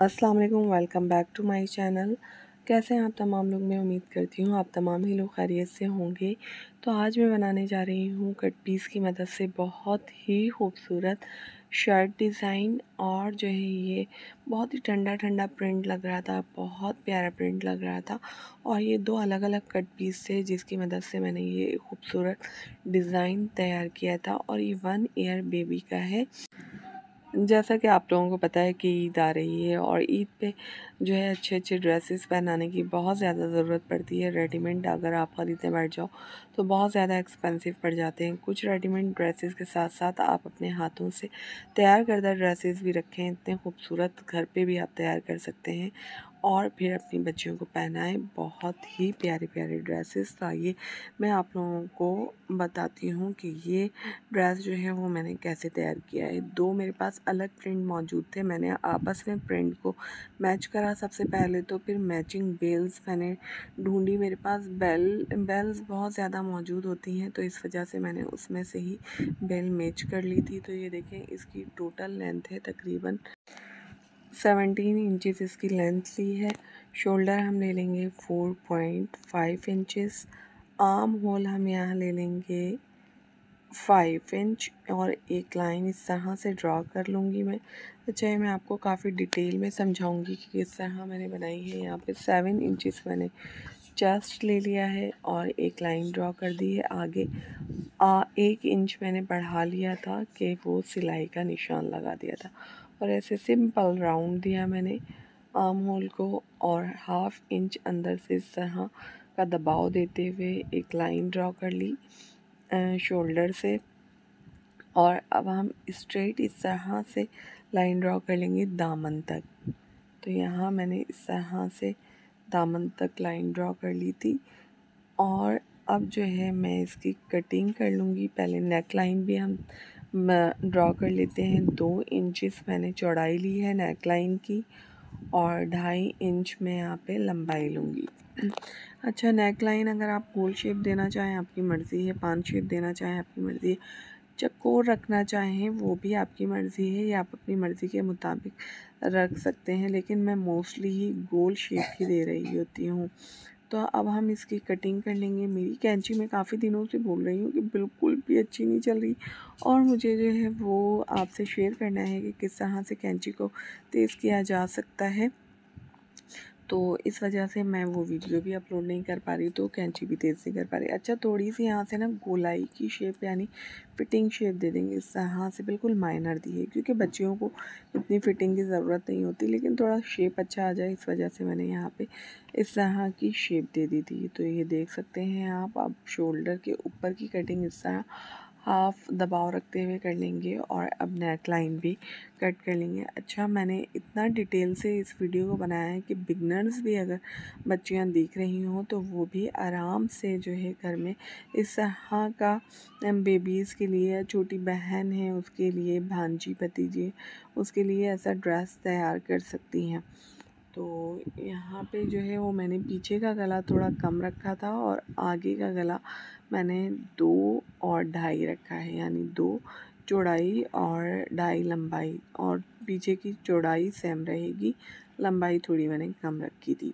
अस्सलाम वालेकुम, welcome back to my channel. कैसे हैं आप तमाम लोग? मैं उम्मीद करती हूँ आप तमाम ही लोग खैरियत से होंगे। तो आज मैं बनाने जा रही हूँ कट पीस की मदद से बहुत ही खूबसूरत शर्ट डिज़ाइन। और जो है ये बहुत ही ठंडा ठंडा प्रिंट लग रहा था, बहुत प्यारा प्रिंट लग रहा था। और ये दो अलग अलग कट पीस थे जिसकी मदद से मैंने ये खूबसूरत डिज़ाइन तैयार किया था। और ये 1 ईयर बेबी का है। जैसा कि आप लोगों को पता है कि ईद आ रही है और ईद पे जो है अच्छे अच्छे ड्रेसेस पहनाने की बहुत ज़्यादा ज़रूरत पड़ती है। रेडीमेड अगर आप ख़रीदने बैठ जाओ तो बहुत ज़्यादा एक्सपेंसिव पड़ जाते हैं। कुछ रेडीमेड ड्रेसेस के साथ साथ आप अपने हाथों से तैयार करदा ड्रेसेस भी रखें, इतने खूबसूरत घर पे भी आप तैयार कर सकते हैं और फिर अपनी बच्चियों को पहनाएं। बहुत ही प्यारे प्यारे ड्रेसेस। तो आइए मैं आप लोगों को बताती हूँ कि ये ड्रेस जो है वो मैंने कैसे तैयार किया है। दो मेरे पास अलग प्रिंट मौजूद थे, मैंने आपस में प्रिंट को मैच करा सबसे पहले। तो फिर मैचिंग बेल्स मैंने ढूंढी। मेरे पास बेल्स बहुत ज़्यादा मौजूद होती हैं, तो इस वजह से मैंने उसमें से ही बेल मैच कर ली थी। तो ये देखें, इसकी टोटल लेंथ है तकरीबन 17 इंचज़ इसकी लेंथ ली है। शोल्डर हम ले लेंगे 4.5 इंचज़। आर्म होल हम यहाँ ले लेंगे 5 इंच और एक लाइन इस तरह से ड्रॉ कर लूँगी मैं। अच्छा, ये मैं आपको काफ़ी डिटेल में समझाऊंगी कि किस तरह मैंने बनाई है। यहाँ पे 7 इंचज़ मैंने चेस्ट ले लिया है और एक लाइन ड्रॉ कर दी है आगे। 1 इंच मैंने बढ़ा लिया था कि वो सिलाई का निशान लगा दिया था और ऐसे सिंपल राउंड दिया मैंने आर्म होल को। और 1/2 इंच अंदर से इस तरह का दबाव देते हुए एक लाइन ड्रॉ कर ली शोल्डर से। और अब हम स्ट्रेट इस तरह से लाइन ड्रॉ कर लेंगे दामन तक। तो यहाँ मैंने इस तरह से दामन तक लाइन ड्रॉ कर ली थी। और अब जो है मैं इसकी कटिंग कर लूँगी। पहले नेक लाइन भी हम ड्रॉ कर लेते हैं। 2 इंचज़ मैंने चौड़ाई ली है नेक लाइन की और 2.5 इंच में यहाँ पे लंबाई लूँगी। अच्छा, नेक लाइन अगर आप गोल शेप देना चाहें आपकी मर्ज़ी है, पान शेप देना चाहें आपकी मर्ज़ी है, चौकोर रखना चाहें वो भी आपकी मर्ज़ी है, या आप अपनी मर्ज़ी के मुताबिक रख सकते हैं। लेकिन मैं मोस्टली ही गोल शेप ही दे रही होती हूँ। तो अब हम इसकी कटिंग कर लेंगे। मेरी कैंची मैं काफ़ी दिनों से बोल रही हूँ कि बिल्कुल भी अच्छी नहीं चल रही और मुझे जो है वो आपसे शेयर करना है कि किस तरह से कैंची को तेज़ किया जा सकता है। तो इस वजह से मैं वो वीडियो भी अपलोड नहीं कर पा रही, तो कैंची भी तेज़ नहीं कर पा रही। अच्छा, थोड़ी सी यहाँ से ना गोलाई की शेप यानी फ़िटिंग शेप दे देंगे इस तरह से, बिल्कुल माइनर दी है क्योंकि बच्चियों को इतनी फ़िटिंग की ज़रूरत नहीं होती, लेकिन थोड़ा शेप अच्छा आ जाए इस वजह से मैंने यहाँ पे इस तरह की शेप दे दी थी। तो ये देख सकते हैं आप। अब शोल्डर के ऊपर की कटिंग इस तरह हाफ दबाव रखते हुए कर लेंगे और अब नेक लाइन भी कट कर लेंगे। अच्छा, मैंने इतना डिटेल से इस वीडियो को बनाया है कि बिगनर्स भी अगर बच्चियां देख रही हों तो वो भी आराम से जो है घर में इस तरह का बेबीज़ के लिए, छोटी बहन है उसके लिए, भांजी भतीजी उसके लिए ऐसा ड्रेस तैयार कर सकती हैं। तो यहाँ पे जो है वो मैंने पीछे का गला थोड़ा कम रखा था और आगे का गला मैंने 2 और 2.5 रखा है, यानी 2 चौड़ाई और 2.5 लंबाई, और पीछे की चौड़ाई सेम रहेगी, लंबाई थोड़ी मैंने कम रखी थी।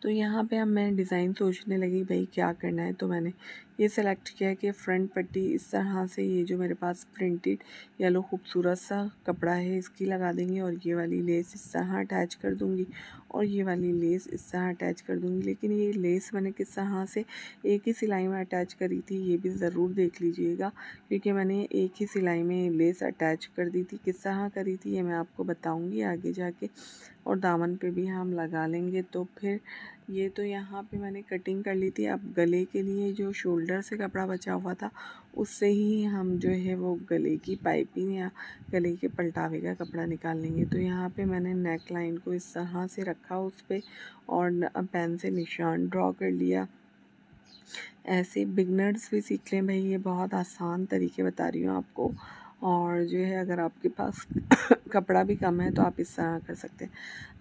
तो यहाँ पे अब मैं डिज़ाइन सोचने लगी भाई क्या करना है। तो मैंने ये सेलेक्ट किया कि फ्रंट पट्टी इस तरह से, ये जो मेरे पास प्रिंटेड येलो खूबसूरत सा कपड़ा है इसकी लगा देंगे और ये वाली लेस इस तरह अटैच कर दूँगी और ये वाली लेस इस तरह अटैच कर दूँगी। लेकिन ये लेस मैंने किस तरह से एक ही सिलाई में अटैच करी थी ये भी ज़रूर देख लीजिएगा, क्योंकि मैंने एक ही सिलाई में लेस अटैच कर दी थी। किस तरह करी थी ये मैं आपको बताऊँगी आगे जाके। और दामन पे भी हम लगा लेंगे। तो फिर ये तो यहाँ पे मैंने कटिंग कर ली थी। अब गले के लिए जो शोल्डर से कपड़ा बचा हुआ था उससे ही हम जो है वो गले की पाइपिंग या गले के पलटावे का कपड़ा निकाल लेंगे। तो यहाँ पे मैंने नेक लाइन को इस तरह से रखा उस पर और पेन से निशान ड्रॉ कर लिया। ऐसे बिगनर्स भी सीख लें भाई, ये बहुत आसान तरीके बता रही हूँ आपको। और जो है अगर आपके पास कपड़ा भी कम है तो आप इस तरह कर सकते हैं।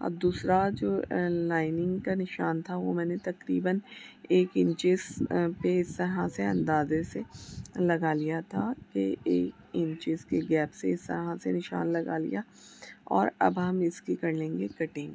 अब दूसरा जो लाइनिंग का निशान था वो मैंने तकरीबन 1 इंचेस पे इस तरह से अंदाजे से लगा लिया था कि 1 इंचेस के गैप से इस तरह से निशान लगा लिया। और अब हम इसकी कर लेंगे कटिंग।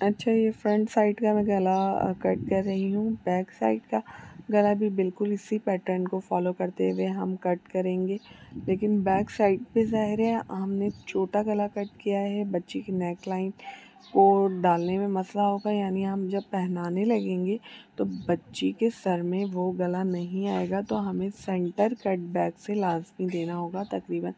अच्छा, ये फ्रंट साइड का मैं गला कट कर रही हूँ। बैक साइड का गला भी बिल्कुल इसी पैटर्न को फॉलो करते हुए हम कट करेंगे, लेकिन बैक साइड पे ज़ाहिर है हमने छोटा गला कट किया है। बच्ची की नेक लाइन को डालने में मसला होगा, यानी हम जब पहनाने लगेंगे तो बच्ची के सर में वो गला नहीं आएगा, तो हमें सेंटर कट बैक से लाजमी देना होगा तकरीबन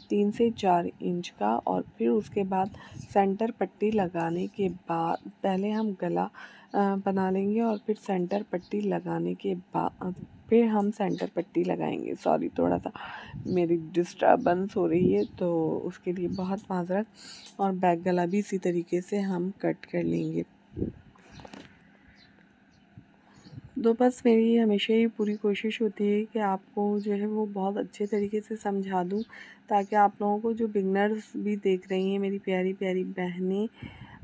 3 से 4 इंच का। और फिर उसके बाद सेंटर पट्टी लगाने के बाद पहले हम गला बना लेंगे और फिर सेंटर पट्टी लगाने के बाद फिर हम सेंटर पट्टी लगाएंगे। सॉरी, थोड़ा सा मेरी डिस्टर्बेंस हो रही है तो उसके लिए बहुत माजरत। और बैक गला भी इसी तरीके से हम कट कर लेंगे। तो बस मेरी हमेशा ही पूरी कोशिश होती है कि आपको जो है वो बहुत अच्छे तरीके से समझा दूँ, ताकि आप लोगों को, जो बिगनर्स भी देख रही हैं मेरी प्यारी प्यारी बहनें,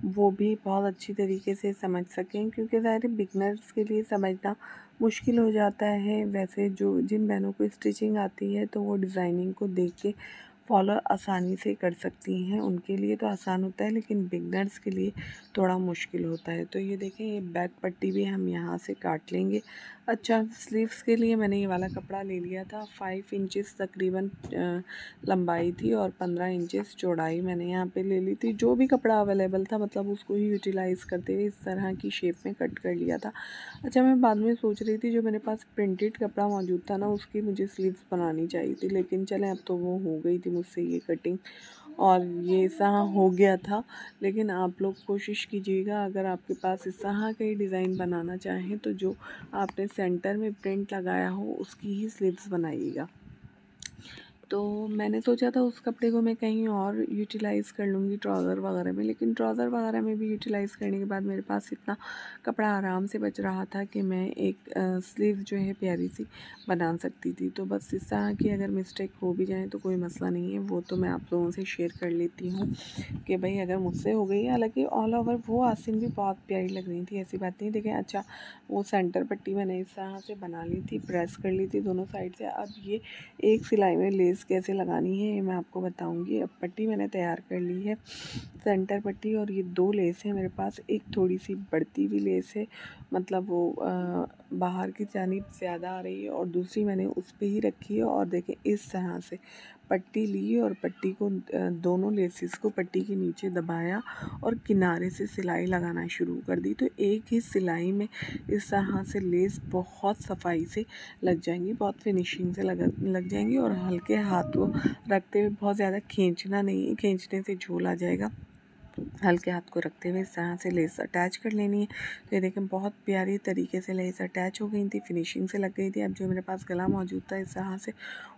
वो भी बहुत अच्छी तरीके से समझ सकें, क्योंकि ज़ाहिर बिगनर्स के लिए समझना मुश्किल हो जाता है। वैसे जो जिन बहनों को स्टिचिंग आती है तो वो डिज़ाइनिंग को देख के फॉलो आसानी से कर सकती हैं, उनके लिए तो आसान होता है, लेकिन बिगनर्स के लिए थोड़ा मुश्किल होता है। तो ये देखें, ये बैक पट्टी भी हम यहाँ से काट लेंगे। अच्छा, स्लीव्स के लिए मैंने ये वाला कपड़ा ले लिया था। 5 इंचेस तकरीबन लंबाई थी और 15 इंचेस चौड़ाई मैंने यहाँ पे ले ली थी। जो भी कपड़ा अवेलेबल था मतलब उसको ही यूटिलाइज़ करते हुए इस तरह की शेप में कट कर लिया था। अच्छा, मैं बाद में सोच रही थी जो मेरे पास प्रिंटेड कपड़ा मौजूद था ना, उसकी मुझे स्लीव्स बनानी चाहिए थी, लेकिन चलें अब तो वो हो गई थी मुझसे ये कटिंग और ये इस तरह हो गया था। लेकिन आप लोग कोशिश कीजिएगा, अगर आपके पास इस तरह का ही डिज़ाइन बनाना चाहें तो जो आपने सेंटर में प्रिंट लगाया हो उसकी ही स्लीव्स बनाइएगा। तो मैंने सोचा था उस कपड़े को मैं कहीं और यूटिलाइज़ कर लूँगी ट्राउज़र वगैरह में, लेकिन ट्राउज़र वगैरह में भी यूटिलाइज़ करने के बाद मेरे पास इतना कपड़ा आराम से बच रहा था कि मैं एक स्लीव जो है प्यारी सी बना सकती थी। तो बस इस तरह की अगर मिस्टेक हो भी जाए तो कोई मसला नहीं है, वो तो मैं आप लोगों से शेयर कर लेती हूँ कि भाई अगर मुझसे हो गई है। हालाँकि ऑल ओवर वो आस्तीन भी बहुत प्यारी लग रही थी, ऐसी बात नहीं। देखें, अच्छा, वो सेंटर पट्टी मैंने इस तरह से बना ली थी, प्रेस कर ली थी दोनों साइड से। अब ये एक सिलाई में लेस कैसे लगानी है ये मैं आपको बताऊंगी। अब पट्टी मैंने तैयार कर ली है, सेंटर पट्टी, और ये 2 लेस है मेरे पास। एक थोड़ी सी बढ़ती हुई लेस है, मतलब वो बाहर की जानिब ज़्यादा आ रही है, और दूसरी मैंने उस पर ही रखी है। और देखें, इस तरह से पट्टी ली और पट्टी को दोनों लेसिस को पट्टी के नीचे दबाया और किनारे से सिलाई लगाना शुरू कर दी। तो एक ही सिलाई में इस तरह से लेस बहुत सफाई से लग जाएंगी, बहुत फिनिशिंग से लग जाएंगी। और हल्के हाथ को रखते हुए, बहुत ज़्यादा खींचना नहीं है, खींचने से झोल आ जाएगा। हल्के हाथ को रखते हुए इस तरह से लेस अटैच कर लेनी है। तो ये देखें, बहुत प्यारी तरीके से लेस अटैच हो गई थी, फिनिशिंग से लग गई थी। अब जो मेरे पास गला मौजूद था, इस तरह से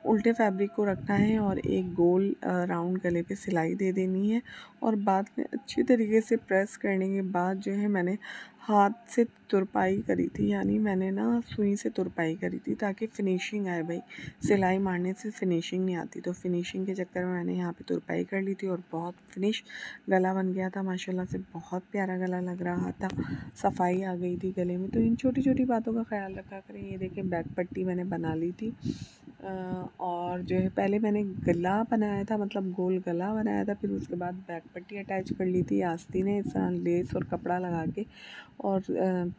उल्टे फैब्रिक को रखना है और एक गोल राउंड गले पे सिलाई दे देनी है। और बाद में अच्छी तरीके से प्रेस करने के बाद जो है मैंने हाथ से तुरपाई करी थी, यानी मैंने ना सुई से तुरपाई करी थी ताकि फ़िनिशिंग आए। भाई, सिलाई मारने से फ़िनिशिंग नहीं आती, तो फ़िनिशिंग के चक्कर में मैंने यहाँ पे तुरपाई कर ली थी और बहुत फिनिश गला बन गया था। माशाल्लाह से बहुत प्यारा गला लग रहा था, सफाई आ गई थी गले में। तो इन छोटी छोटी बातों का ख्याल रखा करें। ये देखें, बैक पट्टी मैंने बना ली थी और जो है पहले मैंने गला बनाया था, मतलब गोल गला बनाया था, फिर उसके बाद बैक पट्टी अटैच कर ली थी आस्तीन ने इस तरह लेस और कपड़ा लगा के। और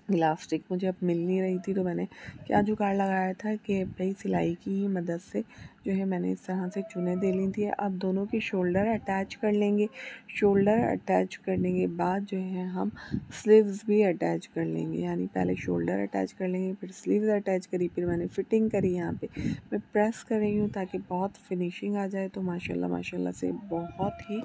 इलास्टिक मुझे अब मिल नहीं रही थी, तो मैंने क्या जुगाड़ लगाया था कि भाई सिलाई की ही मदद से जो है मैंने इस तरह से चुने दे ली थी। अब दोनों के शोल्डर अटैच कर लेंगे। शोल्डर अटैच करने के बाद जो है हम स्लीव्स भी अटैच कर लेंगे, यानी पहले शोल्डर अटैच कर लेंगे, फिर स्लीव्स अटैच करी, फिर मैंने फ़िटिंग करी। यहाँ पे मैं प्रेस कर रही हूँ ताकि बहुत फिनिशिंग आ जाए। तो माशाल्लाह माशाल्लाह से बहुत ही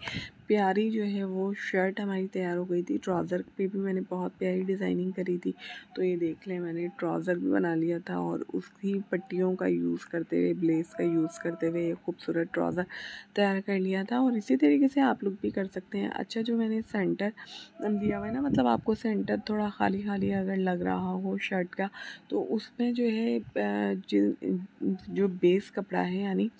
प्यारी जो है वो शर्ट हमारी तैयार हो गई थी। ट्राउज़र पे भी मैंने बहुत प्यारी डिज़ाइनिंग करी थी। तो ये देख लें, मैंने ट्राउज़र भी बना लिया था और उसकी पट्टियों का यूज़ करते हुए, ब्लेस का यूज़ करते हुए एक खूबसूरत ट्राउज़र तैयार कर लिया था। और इसी तरीके से आप लोग भी कर सकते हैं। अच्छा, जो मैंने सेंटर दिया हुआ है ना, मतलब आपको सेंटर थोड़ा खाली खाली अगर लग रहा हो शर्ट का, तो उसमें जो है जो बेस कपड़ा है, यानी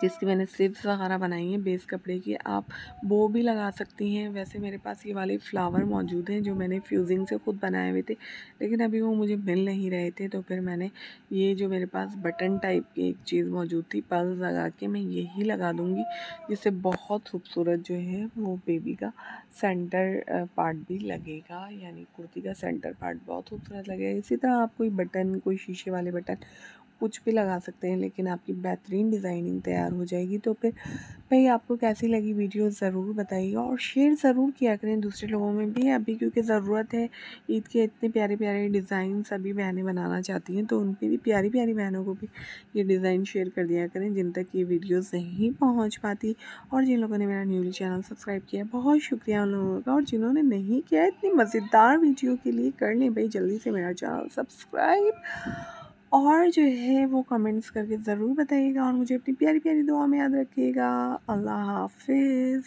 जिसकी मैंने स्लीव्स वगैरह बनाई हैं बेस कपड़े की, आप वो भी लगा सकती हैं। वैसे मेरे पास ये वाले फ्लावर मौजूद हैं जो मैंने फ्यूजिंग से ख़ुद बनाए हुए थे, लेकिन अभी वो मुझे मिल नहीं रहे थे, तो फिर मैंने ये जो मेरे पास बटन टाइप की एक चीज़ मौजूद थी, पर्ल्स लगा के मैं यही लगा दूँगी, जिससे बहुत खूबसूरत जो है वो बेबी का सेंटर पार्ट भी लगेगा, यानी कुर्ती का सेंटर पार्ट बहुत खूबसूरत लगेगा। इसी तरह आप कोई बटन, कोई शीशे वाले बटन कुछ भी लगा सकते हैं, लेकिन आपकी बेहतरीन डिज़ाइनिंग तैयार हो जाएगी। तो फिर भाई, आपको कैसी लगी वीडियो ज़रूर बताइएगा और शेयर ज़रूर किया करें दूसरे लोगों में भी अभी, क्योंकि ज़रूरत है। ईद के इतने प्यारे प्यारे डिज़ाइन सभी बहनें बनाना चाहती हैं, तो उनकी भी प्यारी प्यारी बहनों को भी ये डिज़ाइन शेयर कर दिया करें जिन तक ये वीडियोज़ नहीं पहुँच पाती। और जिन लोगों ने मेरा न्यूली चैनल सब्सक्राइब किया, बहुत शुक्रिया उन लोगों का। और जिन्होंने नहीं किया, इतनी मज़ेदार वीडियो के लिए कर लें भाई जल्दी से मेरा चैनल सब्सक्राइब, और जो है वो कमेंट्स करके ज़रूर बताइएगा और मुझे अपनी प्यारी प्यारी दुआ में याद रखिएगा। अल्लाह हाफ़िज़।